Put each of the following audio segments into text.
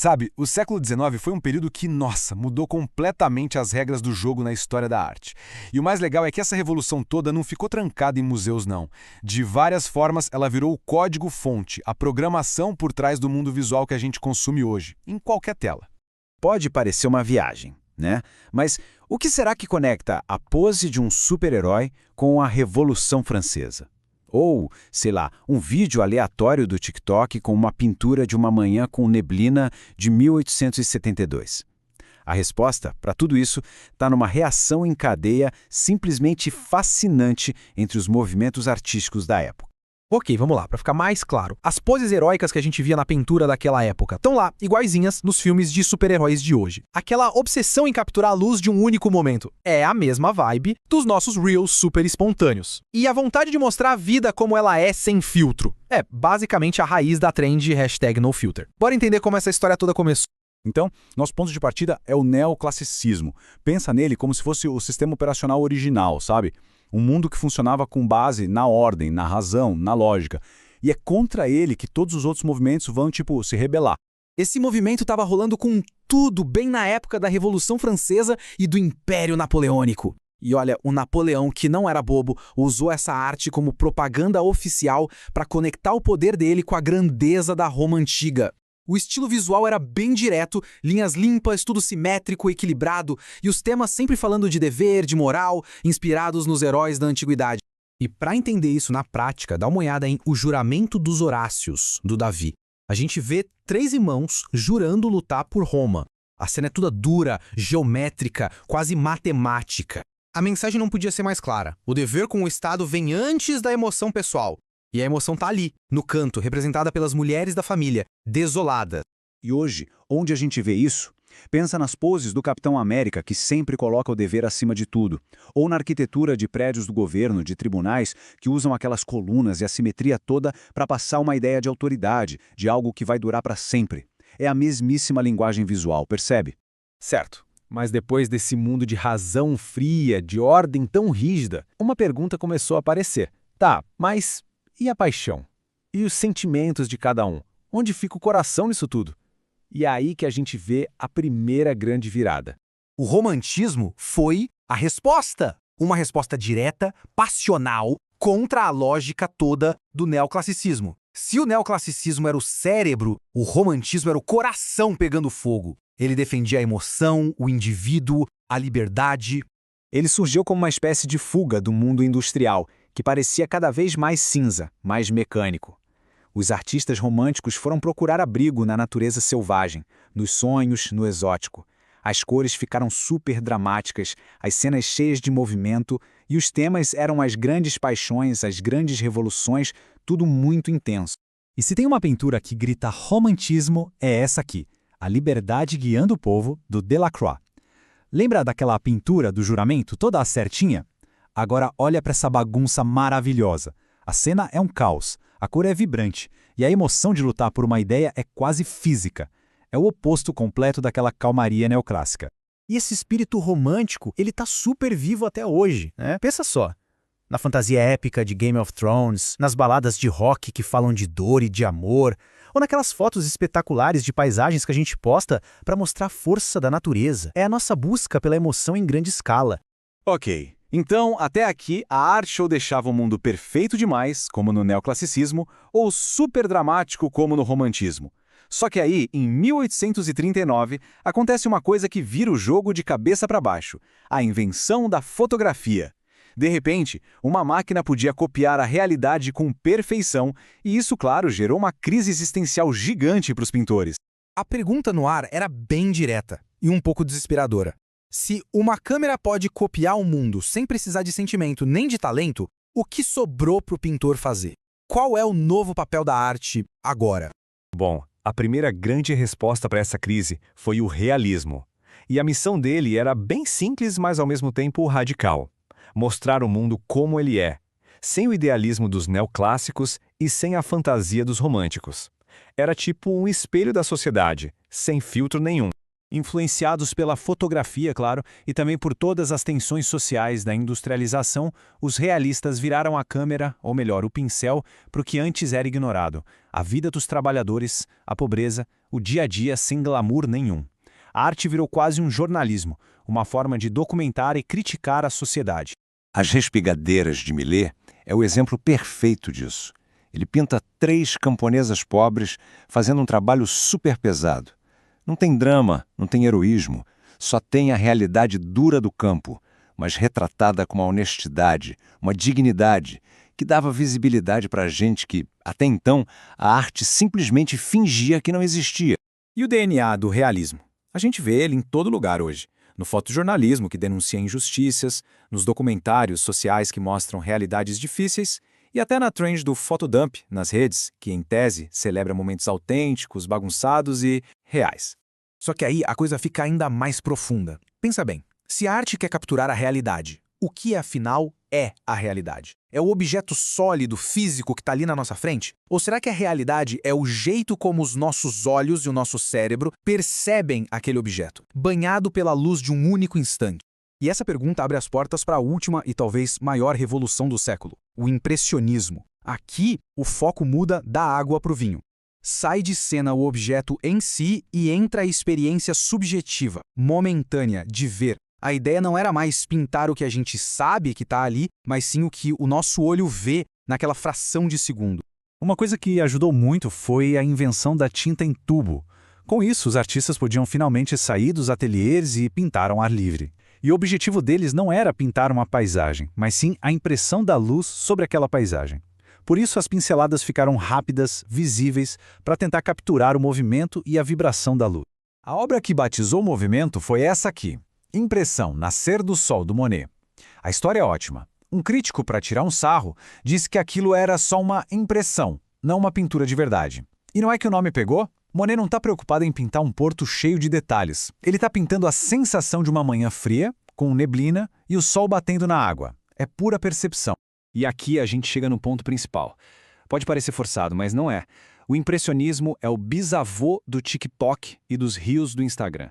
Sabe, o século XIX foi um período que, nossa, mudou completamente as regras do jogo na história da arte. E o mais legal é que essa revolução toda não ficou trancada em museus, não. De várias formas, ela virou o código-fonte, a programação por trás do mundo visual que a gente consome hoje, em qualquer tela. Pode parecer uma viagem, né? Mas o que será que conecta a pose de um super-herói com a Revolução Francesa? Ou, sei lá, um vídeo aleatório do TikTok com uma pintura de uma manhã com neblina de 1872. A resposta para tudo isso está numa reação em cadeia simplesmente fascinante entre os movimentos artísticos da época. Ok, vamos lá, para ficar mais claro. As poses heróicas que a gente via na pintura daquela época estão lá, iguaizinhas, nos filmes de super-heróis de hoje. Aquela obsessão em capturar a luz de um único momento. É a mesma vibe dos nossos Reels super espontâneos. E a vontade de mostrar a vida como ela é sem filtro. É basicamente a raiz da trend #NoFilter. Bora entender como essa história toda começou. Então, nosso ponto de partida é o neoclassicismo. Pensa nele como se fosse o sistema operacional original, sabe? Um mundo que funcionava com base na ordem, na razão, na lógica. E é contra ele que todos os outros movimentos vão, se rebelar. Esse movimento estava rolando com tudo bem na época da Revolução Francesa e do Império Napoleônico. E olha, o Napoleão, que não era bobo, usou essa arte como propaganda oficial para conectar o poder dele com a grandeza da Roma Antiga. O estilo visual era bem direto, linhas limpas, tudo simétrico, equilibrado, e os temas sempre falando de dever, de moral, inspirados nos heróis da antiguidade. E para entender isso na prática, dá uma olhada em O Juramento dos Horácios, do Davi. A gente vê 3 irmãos jurando lutar por Roma. A cena é toda dura, geométrica, quase matemática. A mensagem não podia ser mais clara. O dever com o Estado vem antes da emoção pessoal. E a emoção tá ali, no canto, representada pelas mulheres da família, desoladas. E hoje, onde a gente vê isso? Pensa nas poses do Capitão América, que sempre coloca o dever acima de tudo. Ou na arquitetura de prédios do governo, de tribunais, que usam aquelas colunas e a simetria toda para passar uma ideia de autoridade, de algo que vai durar para sempre. É a mesmíssima linguagem visual, percebe? Certo. Mas depois desse mundo de razão fria, de ordem tão rígida, uma pergunta começou a aparecer. Tá, mas e a paixão? E os sentimentos de cada um? Onde fica o coração nisso tudo? E é aí que a gente vê a primeira grande virada. O romantismo foi a resposta. Uma resposta direta, passional, contra a lógica toda do neoclassicismo. Se o neoclassicismo era o cérebro, o romantismo era o coração pegando fogo. Ele defendia a emoção, o indivíduo, a liberdade. Ele surgiu como uma espécie de fuga do mundo industrial, que parecia cada vez mais cinza, mais mecânico. Os artistas românticos foram procurar abrigo na natureza selvagem, nos sonhos, no exótico. As cores ficaram super dramáticas, as cenas cheias de movimento, e os temas eram as grandes paixões, as grandes revoluções, tudo muito intenso. E se tem uma pintura que grita romantismo, é essa aqui, A Liberdade Guiando o Povo, do Delacroix. Lembra daquela pintura do juramento, toda certinha? Agora olha para essa bagunça maravilhosa. A cena é um caos, a cor é vibrante, e a emoção de lutar por uma ideia é quase física. É o oposto completo daquela calmaria neoclássica. E esse espírito romântico, ele tá super vivo até hoje, né? Pensa só. Na fantasia épica de Game of Thrones, nas baladas de rock que falam de dor e de amor, ou naquelas fotos espetaculares de paisagens que a gente posta para mostrar a força da natureza. É a nossa busca pela emoção em grande escala. Ok. Então, até aqui, a arte ou deixava o mundo perfeito demais, como no neoclassicismo, ou super dramático, como no romantismo. Só que aí, em 1839, acontece uma coisa que vira o jogo de cabeça para baixo: a invenção da fotografia. De repente, uma máquina podia copiar a realidade com perfeição, e isso, claro, gerou uma crise existencial gigante para os pintores. A pergunta no ar era bem direta e um pouco desesperadora. Se uma câmera pode copiar o mundo sem precisar de sentimento nem de talento, o que sobrou para o pintor fazer? Qual é o novo papel da arte agora? Bom, a primeira grande resposta para essa crise foi o realismo. E a missão dele era bem simples, mas ao mesmo tempo radical: mostrar o mundo como ele é, sem o idealismo dos neoclássicos e sem a fantasia dos românticos. Era tipo um espelho da sociedade, sem filtro nenhum. Influenciados pela fotografia, claro, e também por todas as tensões sociais da industrialização, os realistas viraram a câmera, ou melhor, o pincel, para o que antes era ignorado: a vida dos trabalhadores, a pobreza, o dia a dia sem glamour nenhum. A arte virou quase um jornalismo, uma forma de documentar e criticar a sociedade. As Respigadeiras de Millet é o exemplo perfeito disso. Ele pinta 3 camponesas pobres fazendo um trabalho super pesado. Não tem drama, não tem heroísmo, só tem a realidade dura do campo, mas retratada com uma honestidade, uma dignidade, que dava visibilidade para gente que, até então, a arte simplesmente fingia que não existia. E o DNA do realismo? A gente vê ele em todo lugar hoje. No fotojornalismo, que denuncia injustiças, nos documentários sociais que mostram realidades difíceis, e até na trend do fotodump nas redes, que, em tese, celebra momentos autênticos, bagunçados e reais. Só que aí a coisa fica ainda mais profunda. Pensa bem, se a arte quer capturar a realidade, o que afinal é a realidade? É o objeto sólido, físico que está ali na nossa frente? Ou será que a realidade é o jeito como os nossos olhos e o nosso cérebro percebem aquele objeto, banhado pela luz de um único instante? E essa pergunta abre as portas para a última e talvez maior revolução do século, o impressionismo. Aqui, o foco muda da água para o vinho. Sai de cena o objeto em si e entra a experiência subjetiva, momentânea, de ver. A ideia não era mais pintar o que a gente sabe que está ali, mas sim o que o nosso olho vê naquela fração de segundo. Uma coisa que ajudou muito foi a invenção da tinta em tubo. Com isso, os artistas podiam finalmente sair dos ateliês e pintar ao ar livre. E o objetivo deles não era pintar uma paisagem, mas sim a impressão da luz sobre aquela paisagem. Por isso, as pinceladas ficaram rápidas, visíveis, para tentar capturar o movimento e a vibração da luz. A obra que batizou o movimento foi essa aqui, Impressão, Nascer do Sol, do Monet. A história é ótima. Um crítico, para tirar um sarro, disse que aquilo era só uma impressão, não uma pintura de verdade. E não é que o nome pegou? Monet não está preocupado em pintar um porto cheio de detalhes. Ele está pintando a sensação de uma manhã fria, com neblina e o sol batendo na água. É pura percepção. E aqui a gente chega no ponto principal. Pode parecer forçado, mas não é. O impressionismo é o bisavô do TikTok e dos reels do Instagram.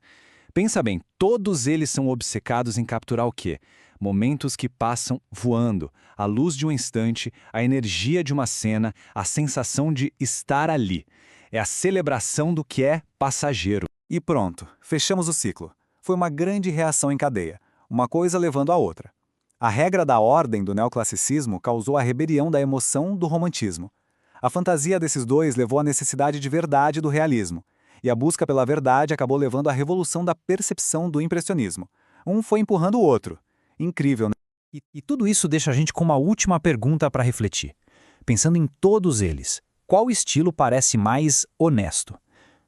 Pensa bem, todos eles são obcecados em capturar o quê? Momentos que passam voando, a luz de um instante, a energia de uma cena, a sensação de estar ali. É a celebração do que é passageiro. E pronto, fechamos o ciclo. Foi uma grande reação em cadeia, uma coisa levando a outra. A regra da ordem do neoclassicismo causou a rebelião da emoção do romantismo. A fantasia desses dois levou à necessidade de verdade do realismo, e a busca pela verdade acabou levando à revolução da percepção do impressionismo. Um foi empurrando o outro. Incrível, né? E tudo isso deixa a gente com uma última pergunta para refletir. Pensando em todos eles, qual estilo parece mais honesto?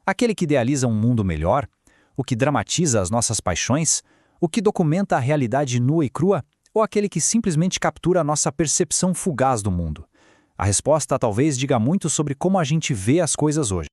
Aquele que idealiza um mundo melhor? O que dramatiza as nossas paixões? O que documenta a realidade nua e crua? Ou aquele que simplesmente captura a nossa percepção fugaz do mundo? A resposta talvez diga muito sobre como a gente vê as coisas hoje.